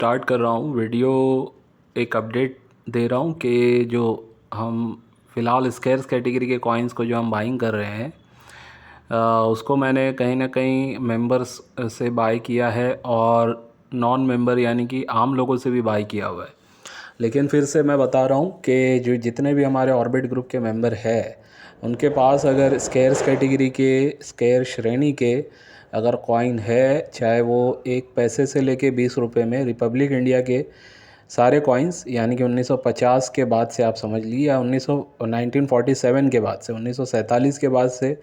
Start कर रहा हूँ वीडियो। एक अपडेट दे रहा हूँ कि जो हम फ़िलहाल स्केर्स कैटेगरी के कॉइन्स को जो हम बाइंग कर रहे हैं उसको मैंने कहीं ना कहीं मेंबर्स से बाय किया है और नॉन मेंबर यानी कि आम लोगों से भी बाय किया हुआ है। लेकिन फिर से मैं बता रहा हूँ कि जो जितने भी हमारे ऑर्बिट ग्रुप के मेंबर हैं उनके पास अगर स्केर्स कैटेगरी के स्केर श्रेणी के अगर कॉइन है, चाहे वो 1 पैसे से लेके 20 रुपये में, रिपब्लिक इंडिया के सारे कॉइन्स यानी कि 1950 के बाद से आप समझ लीजिए, या 1947 के बाद से, 1947 के बाद से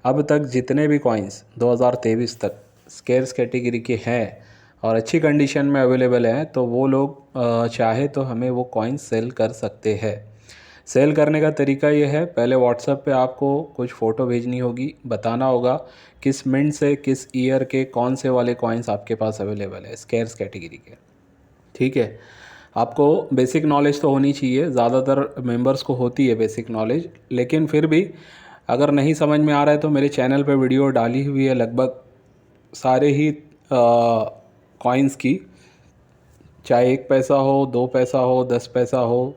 अब तक जितने भी कॉइन्स 2023 तक स्केर्स कैटेगरी के हैं और अच्छी कंडीशन में अवेलेबल हैं, तो वो लोग चाहे तो हमें वो कॉइन्स सेल कर सकते हैं। सेल करने का तरीका ये है, पहले व्हाट्सएप पे आपको कुछ फ़ोटो भेजनी होगी, बताना होगा किस मिनट से किस ईयर के कौन से वाले कॉइन्स आपके पास अवेलेबल है स्केर्स कैटेगरी के। ठीक है, आपको बेसिक नॉलेज तो होनी चाहिए, ज़्यादातर मेंबर्स को होती है बेसिक नॉलेज, लेकिन फिर भी अगर नहीं समझ में आ रहा है तो मेरे चैनल पे वीडियो डाली हुई है लगभग सारे ही कॉइन्स की, चाहे 1 पैसा हो, 2 पैसा हो, 10 पैसा हो,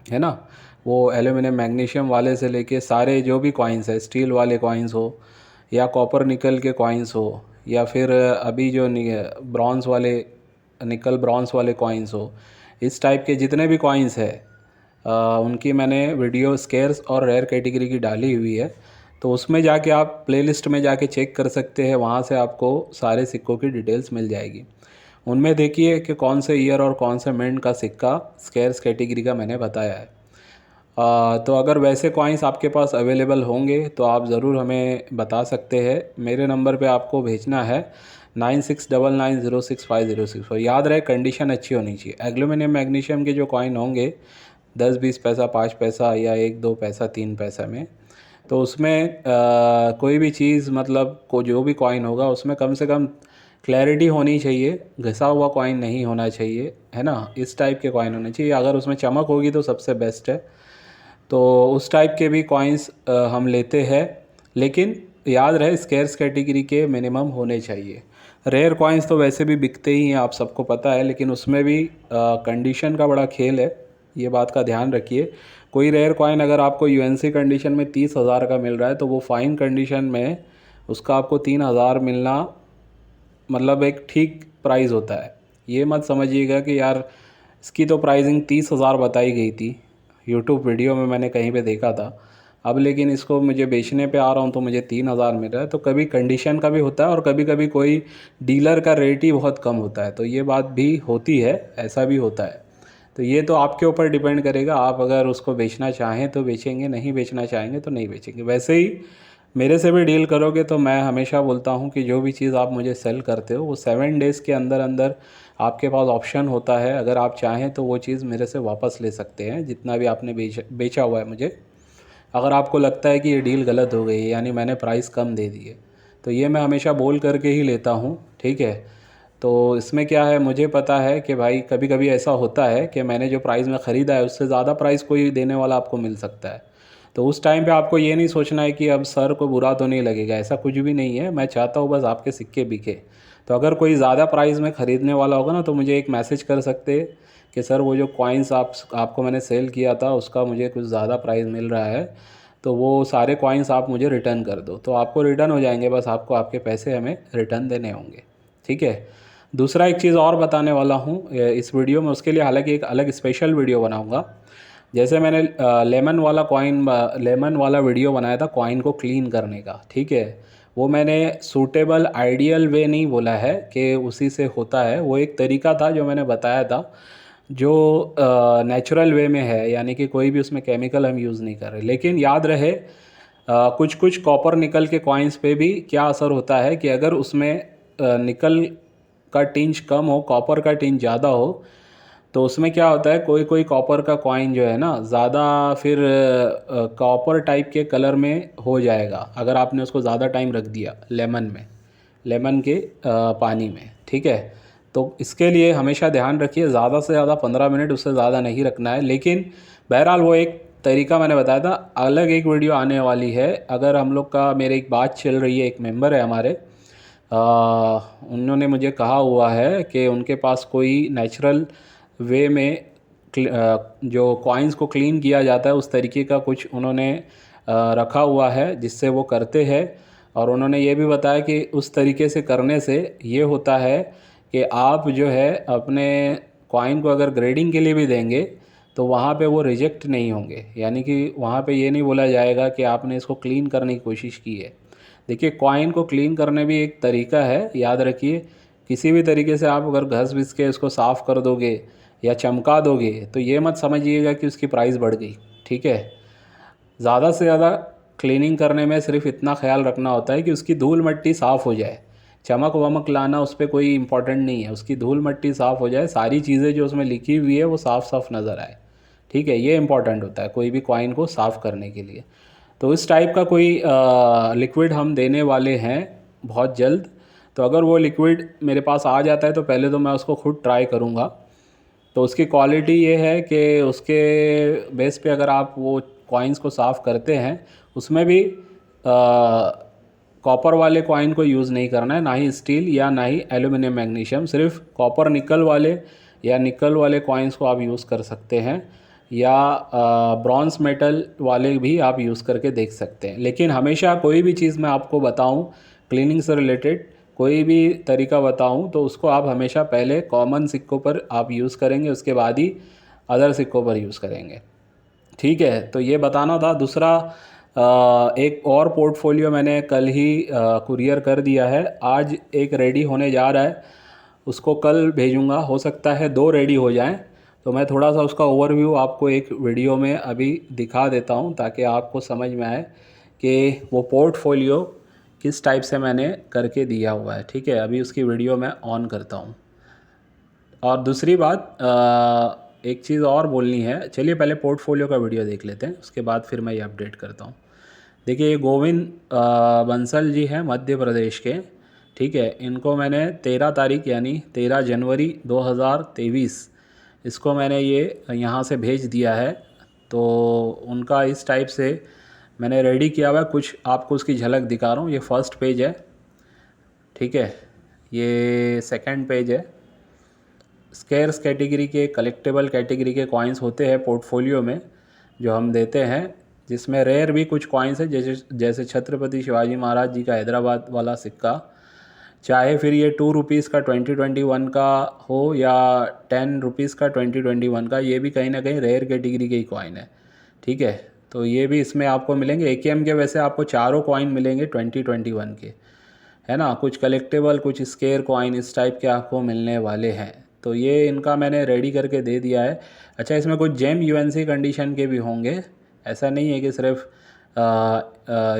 है ना। वो एल्यूमिनियम मैग्नीशियम वाले से लेके सारे जो भी कॉइन्स है, स्टील वाले कॉइन्स हो या कॉपर निकल के कॉइन्स हो या फिर अभी जो ब्रॉन्ज़ वाले, निकल ब्रॉन्ज़ वाले कॉइन्स हो, इस टाइप के जितने भी कॉइन्स है उनकी मैंने वीडियो स्केर्स और रेयर कैटेगरी की डाली हुई है। तो उसमें जाके आप प्लेलिस्ट में जाके चेक कर सकते हैं, वहाँ से आपको सारे सिक्कों की डिटेल्स मिल जाएगी। उनमें देखिए कि कौन से ईयर और कौन से मिंट का सिक्का स्केर्स कैटेगरी का मैंने बताया है। तो अगर वैसे कॉइन्स आपके पास अवेलेबल होंगे तो आप ज़रूर हमें बता सकते हैं। मेरे नंबर पे आपको भेजना है 9699065064। याद रहे कंडीशन अच्छी होनी चाहिए। एल्यूमिनियम मैग्नीशियम के जो कॉइन होंगे 10-20 पैसा, 5 पैसा या 1-2 पैसा, 3 पैसा में, तो उसमें कोई भी चीज़ मतलब को जो भी कॉइन होगा उसमें कम से कम क्लैरिटी होनी चाहिए, घिसा हुआ कॉइन नहीं होना चाहिए, है ना। इस टाइप के कॉइन होने चाहिए, अगर उसमें चमक होगी तो सबसे बेस्ट है। तो उस टाइप के भी कॉइन्स हम लेते हैं, लेकिन याद रहे स्केर्स कैटेगरी के मिनिमम होने चाहिए। रेयर कॉइन्स तो वैसे भी बिकते ही हैं, आप सबको पता है, लेकिन उसमें भी कंडीशन का बड़ा खेल है, ये बात का ध्यान रखिए। कोई रेयर कॉइन अगर आपको यूएनसी कंडीशन में 30,000 का मिल रहा है तो वो फाइन कंडीशन में उसका आपको 3,000 मिलना मतलब एक ठीक प्राइस होता है। ये मत समझिएगा कि यार इसकी तो प्राइसिंग 30,000 बताई गई थी, यूट्यूब वीडियो में मैंने कहीं पे देखा था, अब लेकिन इसको मुझे बेचने पे आ रहा हूँ तो मुझे 3,000 मिल रहा है। तो कभी कंडीशन का भी होता है और कभी कभी कोई डीलर का रेट ही बहुत कम होता है, तो ये बात भी होती है, ऐसा भी होता है। तो ये तो आपके ऊपर डिपेंड करेगा, आप अगर उसको बेचना चाहें तो बेचेंगे, नहीं बेचना चाहेंगे तो नहीं बेचेंगे। वैसे ही मेरे से भी डील करोगे तो मैं हमेशा बोलता हूँ कि जो भी चीज़ आप मुझे सेल करते हो वो 7 डेज़ के अंदर अंदर आपके पास ऑप्शन होता है, अगर आप चाहें तो वो चीज़ मेरे से वापस ले सकते हैं, जितना भी आपने बेचा हुआ है मुझे। अगर आपको लगता है कि ये डील गलत हो गई है यानी मैंने प्राइस कम दे दी है, तो ये मैं हमेशा बोल करके ही लेता हूँ, ठीक है। तो इसमें क्या है, मुझे पता है कि भाई कभी कभी ऐसा होता है कि मैंने जो प्राइस में ख़रीदा है उससे ज़्यादा प्राइस कोई देने वाला आपको मिल सकता है। तो उस टाइम पे आपको ये नहीं सोचना है कि अब सर को बुरा तो नहीं लगेगा, ऐसा कुछ भी नहीं है। मैं चाहता हूँ बस आपके सिक्के बिके। तो अगर कोई ज़्यादा प्राइस में ख़रीदने वाला होगा ना तो मुझे एक मैसेज कर सकते हैं कि सर वो जो कॉइन्स आपको मैंने सेल किया था उसका मुझे कुछ ज़्यादा प्राइस मिल रहा है, तो वो सारे कॉइन्स आप मुझे रिटर्न कर दो। तो आपको रिटर्न हो जाएंगे, बस आपको आपके पैसे हमें रिटर्न देने होंगे, ठीक है। दूसरा एक चीज़ और बताने वाला हूँ इस वीडियो में, उसके लिए हालांकि एक अलग स्पेशल वीडियो बनाऊँगा। जैसे मैंने लेमन वाला वीडियो बनाया था कॉइन को क्लीन करने का, ठीक है। वो मैंने सूटेबल आइडियल वे नहीं बोला है कि उसी से होता है, वो एक तरीका था जो मैंने बताया था जो नेचुरल वे में है, यानी कि कोई भी उसमें केमिकल हम यूज़ नहीं कर रहे। लेकिन याद रहे कुछ कुछ कॉपर निकल के कॉइन्स पे भी क्या असर होता है कि अगर उसमें निकल का टिंच कम हो, कॉपर का टिंच ज़्यादा हो, तो उसमें क्या होता है, कोई कोई कॉपर का कॉइन जो है ना ज़्यादा फिर कॉपर टाइप के कलर में हो जाएगा अगर आपने उसको ज़्यादा टाइम रख दिया लेमन के पानी में, ठीक है। तो इसके लिए हमेशा ध्यान रखिए, ज़्यादा से ज़्यादा 15 मिनट, उससे ज़्यादा नहीं रखना है। लेकिन बहरहाल वो एक तरीका मैंने बताया था, अलग एक वीडियो आने वाली है। अगर हम लोग का मेरे एक बात चल रही है, एक मेंबर है हमारे उन्होंने मुझे कहा हुआ है कि उनके पास कोई नेचुरल वे में जो कॉइन्स को क्लीन किया जाता है उस तरीके का कुछ उन्होंने रखा हुआ है जिससे वो करते हैं। और उन्होंने ये भी बताया कि उस तरीके से करने से ये होता है कि आप जो है अपने कॉइन को अगर ग्रेडिंग के लिए भी देंगे तो वहाँ पे वो रिजेक्ट नहीं होंगे, यानी कि वहाँ पे ये नहीं बोला जाएगा कि आपने इसको क्लीन करने की कोशिश की है। देखिए, कॉइन को क्लीन करने भी एक तरीका है, याद रखिए। किसी भी तरीके से आप अगर घस घिस के इसको साफ़ कर दोगे या चमका दोगे तो ये मत समझिएगा कि उसकी प्राइस बढ़ गई, ठीक है। ज़्यादा से ज़्यादा क्लीनिंग करने में सिर्फ इतना ख्याल रखना होता है कि उसकी धूल मिट्टी साफ़ हो जाए। चमक वमक लाना उस पर कोई इम्पोर्टेंट नहीं है, उसकी धूल मिट्टी साफ़ हो जाए, सारी चीज़ें जो उसमें लिखी हुई है वो साफ़ साफ़ नज़र आए, ठीक है। ये इम्पॉर्टेंट होता है कोई भी कॉइन को साफ़ करने के लिए। तो इस टाइप का कोई लिक्विड हम देने वाले हैं बहुत जल्द। तो अगर वो लिक्विड मेरे पास आ जाता है तो पहले तो मैं उसको खुद ट्राई करूँगा। तो उसकी क्वालिटी ये है कि उसके बेस पे अगर आप वो कॉइन्स को साफ़ करते हैं, उसमें भी कॉपर वाले कॉइन को यूज़ नहीं करना है, ना ही स्टील या ना ही एल्यूमिनियम मैग्नीशियम। सिर्फ कॉपर निकल वाले या निकल वाले कॉइन्स को आप यूज़ कर सकते हैं, या ब्रॉन्ज मेटल वाले भी आप यूज़ करके देख सकते हैं। लेकिन हमेशा कोई भी चीज़ मैं आपको बताऊं, क्लीनिंग से रिलेटेड कोई भी तरीका बताऊं, तो उसको आप हमेशा पहले कॉमन सिक्कों पर आप यूज़ करेंगे, उसके बाद ही अदर सिक्कों पर यूज़ करेंगे, ठीक है। तो ये बताना था। दूसरा, एक और पोर्टफोलियो मैंने कल ही कुरियर कर दिया है, आज एक रेडी होने जा रहा है, उसको कल भेजूँगा। हो सकता है 2 रेडी हो जाएं। तो मैं थोड़ा सा उसका ओवरव्यू आपको एक वीडियो में अभी दिखा देता हूं ताकि आपको समझ में आए कि वो पोर्टफोलियो किस टाइप से मैंने करके दिया हुआ है, ठीक है। अभी उसकी वीडियो मैं ऑन करता हूं। और दूसरी बात, एक चीज़ और बोलनी है। चलिए पहले पोर्टफोलियो का वीडियो देख लेते हैं, उसके बाद फिर मैं ये अपडेट करता हूँ। देखिए, ये गोविंद बंसल जी हैं मध्य प्रदेश के, ठीक है। इनको मैंने 13 तारीख यानी 13 जनवरी 2023 इसको मैंने ये यहाँ से भेज दिया है। तो उनका इस टाइप से मैंने रेडी किया हुआ है। कुछ आपको उसकी झलक दिखा रहा हूँ। ये फर्स्ट पेज है, ठीक है। ये सेकंड पेज है। स्केर्स कैटेगरी के, कलेक्टेबल कैटेगरी के कॉइन्स होते हैं पोर्टफोलियो में जो हम देते हैं, जिसमें रेयर भी कुछ कॉइन्स हैं, जैसे छत्रपति शिवाजी महाराज जी का हैदराबाद वाला सिक्का, चाहे फिर ये 2 रुपीज़ का 2021 का हो या 10 रुपीज़ का 2021 का, ये भी कहीं ना कहीं रेयर कैटेगरी के ही कॉइन है, ठीक है। तो ये भी इसमें आपको मिलेंगे। एकेएम के वैसे आपको चारों कॉइन मिलेंगे 2021 के, है ना। कुछ कलेक्टेबल, कुछ स्केयर कॉइन इस टाइप के आपको मिलने वाले हैं। तो ये इनका मैंने रेडी करके दे दिया है। अच्छा, इसमें कुछ जेम यूएनसी कंडीशन के भी होंगे, ऐसा नहीं है कि सिर्फ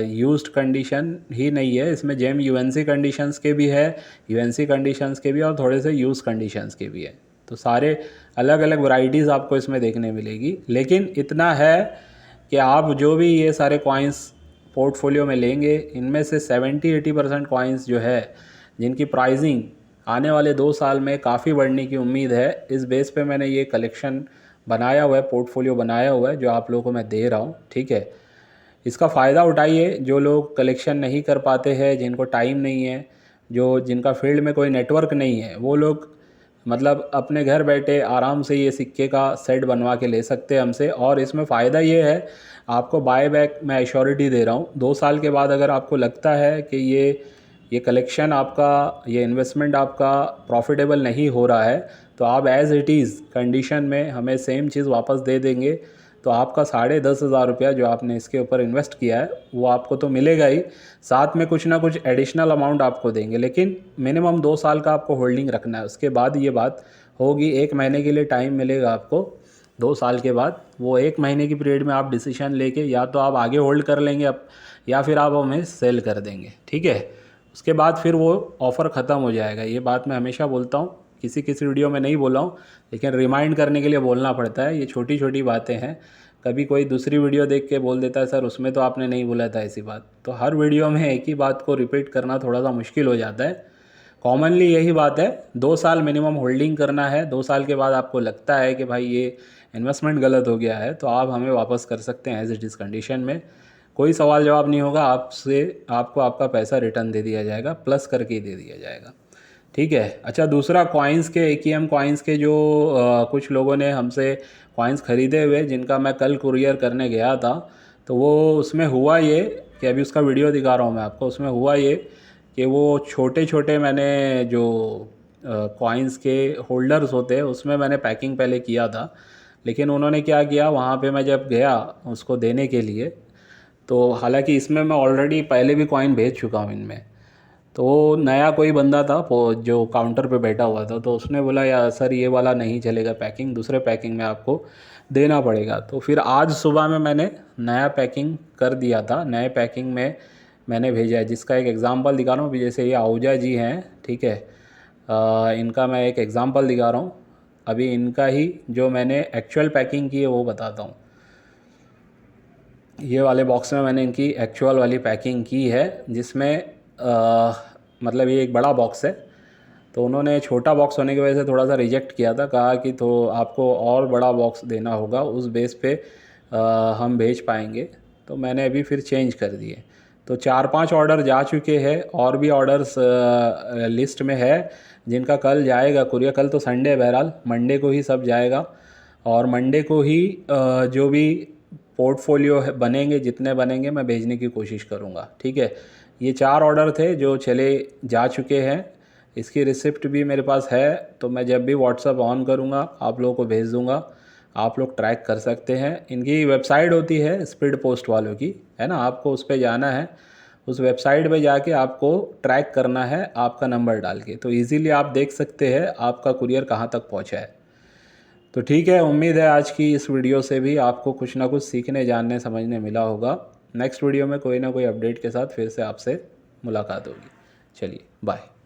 यूज्ड कंडीशन ही नहीं है, इसमें जेम यूएनसी कंडीशंस के भी है, यूएनसी कंडीशंस के भी, और थोड़े से यूज़ कंडीशंस के भी है। तो सारे अलग अलग वैरायटीज़ आपको इसमें देखने मिलेगी। लेकिन इतना है कि आप जो भी ये सारे कॉइन्स पोर्टफोलियो में लेंगे, इनमें से 70-80% कॉइन्स जो है जिनकी प्राइसिंग आने वाले 2 साल में काफ़ी बढ़ने की उम्मीद है, इस बेस पे मैंने ये कलेक्शन बनाया हुआ है, पोर्टफोलियो बनाया हुआ है, जो आप लोगों को मैं दे रहा हूँ, ठीक है। इसका फ़ायदा उठाइए। जो लोग कलेक्शन नहीं कर पाते हैं, जिनको टाइम नहीं है, जिनका फील्ड में कोई नेटवर्क नहीं है, वो लोग मतलब अपने घर बैठे आराम से ये सिक्के का सेट बनवा के ले सकते हैं हमसे। और इसमें फ़ायदा ये है, आपको बाय बैक मैं एश्योरिटी दे रहा हूँ। 2 साल के बाद अगर आपको लगता है कि ये कलेक्शन आपका, ये इन्वेस्टमेंट आपका प्रॉफिटेबल नहीं हो रहा है, तो आप एज़ इट इज़ कंडीशन में हमें सेम चीज़ वापस दे देंगे। तो आपका 10,500 रुपया जो आपने इसके ऊपर इन्वेस्ट किया है वो आपको तो मिलेगा ही, साथ में कुछ ना कुछ एडिशनल अमाउंट आपको देंगे। लेकिन मिनिमम 2 साल का आपको होल्डिंग रखना है, उसके बाद ये बात होगी। 1 महीने के लिए टाइम मिलेगा आपको 2 साल के बाद। वो 1 महीने की पीरियड में आप डिसीजन लेके या तो आप आगे होल्ड कर लेंगे अब, या फिर आप हमें सेल कर देंगे, ठीक है। उसके बाद फिर वो ऑफ़र ख़त्म हो जाएगा। ये बात मैं हमेशा बोलता हूँ, किसी किसी वीडियो में नहीं बोला हूँ, लेकिन रिमाइंड करने के लिए बोलना पड़ता है। ये छोटी छोटी बातें हैं। कभी कोई दूसरी वीडियो देख के बोल देता है सर उसमें तो आपने नहीं बोला था ऐसी बात। तो हर वीडियो में एक ही बात को रिपीट करना थोड़ा सा मुश्किल हो जाता है। कॉमनली यही बात है, 2 साल मिनिमम होल्डिंग करना है। 2 साल के बाद आपको लगता है कि भाई ये इन्वेस्टमेंट गलत हो गया है, तो आप हमें वापस कर सकते हैं एज इट इज़ कंडीशन में। कोई सवाल जवाब नहीं होगा आपसे, आपको आपका पैसा रिटर्न दे दिया जाएगा, प्लस करके ही दे दिया जाएगा। ठीक है। अच्छा, दूसरा कॉइन्स के, AKM कॉइन्स के जो कुछ लोगों ने हमसे कॉइन्स ख़रीदे हुए, जिनका मैं कल कुरियर करने गया था, तो वो उसमें हुआ ये कि अभी उसका वीडियो दिखा रहा हूँ मैं आपको। उसमें हुआ ये कि वो छोटे छोटे मैंने जो कॉइन्स के होल्डर्स होते हैं उसमें मैंने पैकिंग पहले किया था, लेकिन उन्होंने क्या किया, वहाँ पे मैं जब गया उसको देने के लिए, तो हालांकि इसमें मैं ऑलरेडी पहले भी कॉइन भेज चुका हूँ इनमें, तो वो नया कोई बंदा था जो काउंटर पे बैठा हुआ था, तो उसने बोला यार सर ये वाला नहीं चलेगा पैकिंग, दूसरे पैकिंग में आपको देना पड़ेगा। तो फिर आज सुबह में मैंने नया पैकिंग कर दिया था, नए पैकिंग में मैंने भेजा है, जिसका एक एग्ज़ाम्पल दिखा रहा हूँ। अभी जैसे ये आहूजा जी हैं, ठीक है, इनका मैं एक एग्ज़ाम्पल दिखा रहा हूँ। अभी इनका ही जो मैंने एक्चुअल पैकिंग की है वो बताता हूँ। ये वाले बॉक्स में मैंने इनकी एक्चुअल वाली पैकिंग की है, जिसमें मतलब ये एक बड़ा बॉक्स है, तो उन्होंने छोटा बॉक्स होने की वजह से थोड़ा सा रिजेक्ट किया था, कहा कि तो आपको और बड़ा बॉक्स देना होगा, उस बेस पे हम भेज पाएंगे। तो मैंने अभी फिर चेंज कर दिए। तो 4-5 ऑर्डर जा चुके हैं, और भी ऑर्डर्स लिस्ट में है जिनका कल जाएगा कुरियर। कल तो संडे है, बहरहाल मंडे को ही सब जाएगा, और मंडे को ही जो भी पोर्टफोलियो बनेंगे, जितने बनेंगे मैं भेजने की कोशिश करूँगा। ठीक है। ये 4 ऑर्डर थे जो चले जा चुके हैं, इसकी रिसिप्ट भी मेरे पास है, तो मैं जब भी व्हाट्सअप ऑन करूँगा आप लोगों को भेज दूँगा, आप लोग ट्रैक कर सकते हैं। इनकी वेबसाइट होती है स्पीड पोस्ट वालों की, है ना, आपको उस पर जाना है, उस वेबसाइट पे जाके आपको ट्रैक करना है आपका नंबर डाल के, तो इजीली आप देख सकते हैं आपका कुरियर कहाँ तक पहुँचा है। तो ठीक है, उम्मीद है आज की इस वीडियो से भी आपको कुछ ना कुछ सीखने, जानने, समझने मिला होगा। नेक्स्ट वीडियो में कोई ना कोई अपडेट के साथ फिर से आपसे मुलाकात होगी। चलिए बाय।